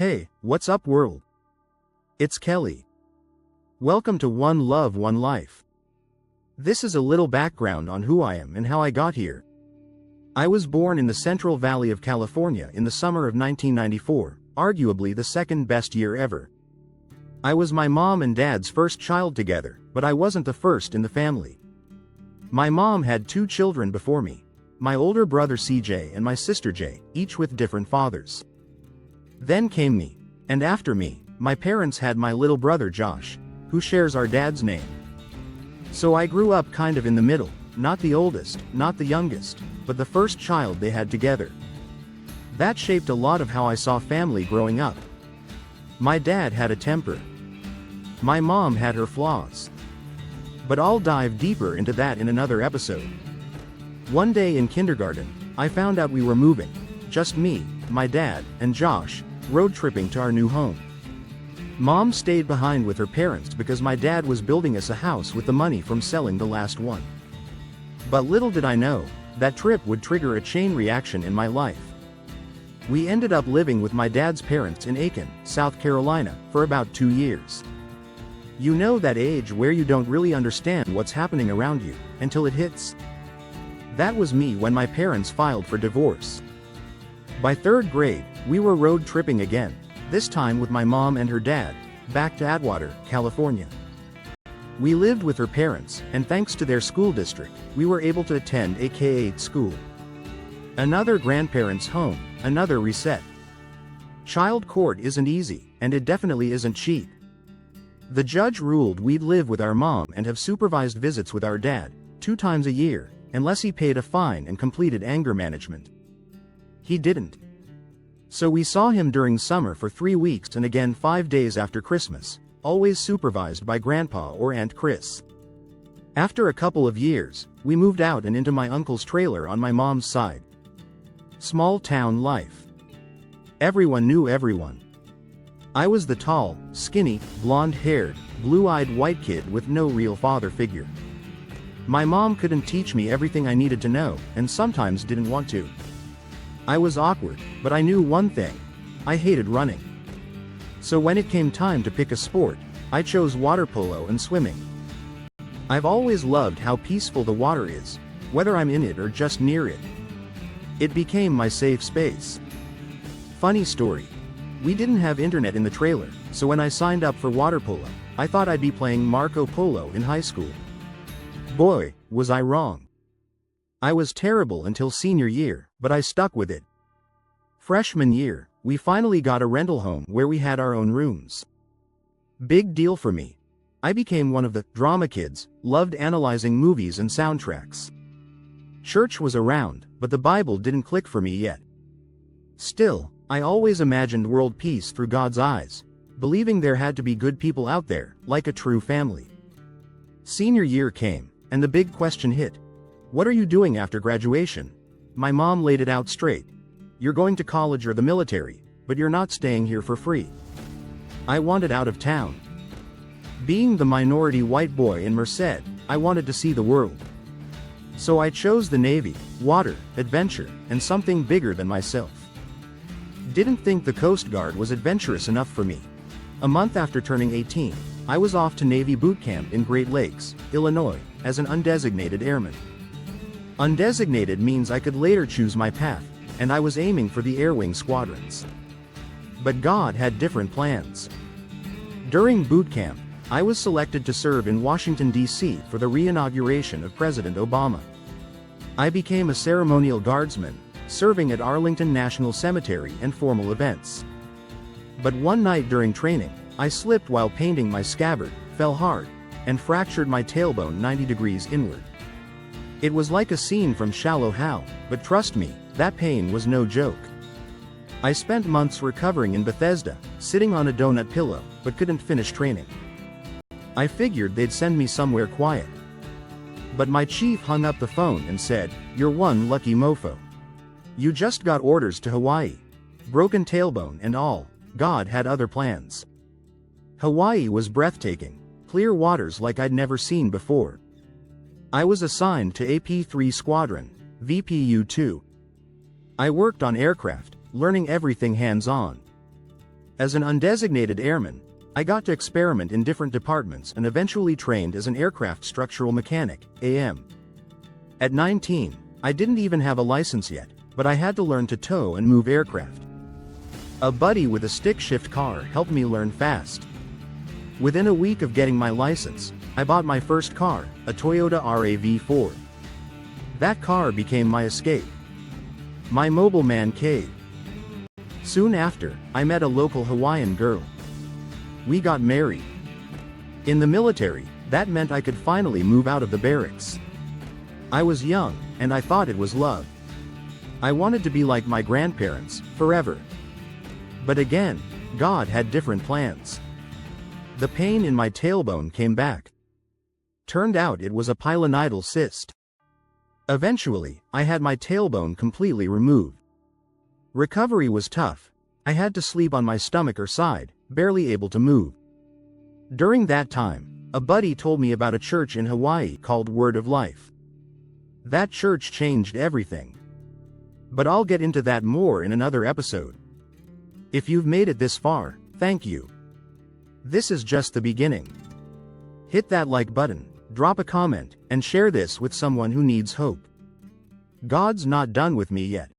Hey, what's up world? It's Kelly. Welcome to One Love, One Life. This is a little background on who I am and how I got here. I was born in the Central Valley of California in the summer of 1994, arguably the second best year ever. I was my mom and dad's first child together, but I wasn't the first in the family. My mom had two children before me, my older brother CJ and my sister Jay, each with different fathers. Then came me, and after me, my parents had my little brother Josh, who shares our dad's name. So I grew up kind of in the middle, not the oldest, not the youngest, but the first child they had together. That shaped a lot of how I saw family growing up. My dad had a temper. My mom had her flaws. But I'll dive deeper into that in another episode. One day in kindergarten, I found out we were moving, just me, my dad, and Josh, road tripping to our new home. Mom stayed behind with her parents because my dad was building us a house with the money from selling the last one. But little did I know, that trip would trigger a chain reaction in my life. We ended up living with my dad's parents in Aiken, South Carolina, for about 2 years. You know that age where you don't really understand what's happening around you, until it hits? That was me when my parents filed for divorce. By third grade, we were road tripping again, this time with my mom and her dad, back to Atwater, California. We lived with her parents, and thanks to their school district, we were able to attend a K-8 school. Another grandparents' home, another reset. Child court isn't easy, and it definitely isn't cheap. The judge ruled we'd live with our mom and have supervised visits with our dad, 2 times a year, unless he paid a fine and completed anger management. He didn't. So we saw him during summer for 3 weeks and again 5 days after Christmas, always supervised by Grandpa or Aunt Chris. After a couple of years, we moved out and into my uncle's trailer on my mom's side. Small town life. Everyone knew everyone. I was the tall, skinny, blonde-haired, blue-eyed white kid with no real father figure. My mom couldn't teach me everything I needed to know, and sometimes didn't want to. I was awkward, but I knew one thing: I hated running. So when it came time to pick a sport, I chose water polo and swimming. I've always loved how peaceful the water is, whether I'm in it or just near it. It became my safe space. Funny story. We didn't have internet in the trailer, so when I signed up for water polo, I thought I'd be playing Marco Polo in high school. Boy, was I wrong. I was terrible until senior year, but I stuck with it. Freshman year, we finally got a rental home where we had our own rooms. Big deal for me. I became one of the drama kids, loved analyzing movies and soundtracks. Church was around, but the Bible didn't click for me yet. Still, I always imagined world peace through God's eyes, believing there had to be good people out there, like a true family. Senior year came, and the big question hit. What are you doing after graduation? My mom laid it out straight. You're going to college or the military, but you're not staying here for free. I wanted out of town. Being the minority white boy in Merced, I wanted to see the world. So I chose the Navy, water, adventure, and something bigger than myself. Didn't think the Coast Guard was adventurous enough for me. A month after turning 18, I was off to Navy boot camp in Great Lakes, Illinois, as an undesignated airman. Undesignated means I could later choose my path, and I was aiming for the Air Wing squadrons. But God had different plans. During boot camp, I was selected to serve in Washington, D.C. for the re-inauguration of President Obama. I became a ceremonial guardsman, serving at Arlington National Cemetery and formal events. But one night during training, I slipped while painting my scabbard, fell hard, and fractured my tailbone 90 degrees inward. It was like a scene from Shallow Hal, but trust me, that pain was no joke. I spent months recovering in Bethesda, sitting on a donut pillow, but couldn't finish training. I figured they'd send me somewhere quiet. But my chief hung up the phone and said, "You're one lucky mofo. You just got orders to Hawaii." Broken tailbone and all, God had other plans. Hawaii was breathtaking, clear waters like I'd never seen before. I was assigned to AP-3 Squadron, VPU-2. I worked on aircraft, learning everything hands-on. As an undesignated airman, I got to experiment in different departments and eventually trained as an aircraft structural mechanic, AM. At 19, I didn't even have a license yet, but I had to learn to tow and move aircraft. A buddy with a stick-shift car helped me learn fast. Within a week of getting my license, I bought my first car, a Toyota RAV4. That car became my escape. My mobile man cave. Soon after, I met a local Hawaiian girl. We got married. In the military, that meant I could finally move out of the barracks. I was young, and I thought it was love. I wanted to be like my grandparents, forever. But again, God had different plans. The pain in my tailbone came back. Turned out it was a pilonidal cyst. Eventually, I had my tailbone completely removed. Recovery was tough. I had to sleep on my stomach or side, barely able to move. During that time, a buddy told me about a church in Hawaii called Word of Life. That church changed everything. But I'll get into that more in another episode. If you've made it this far, thank you. This is just the beginning. Hit that like button, drop a comment, and share this with someone who needs hope. God's not done with me yet.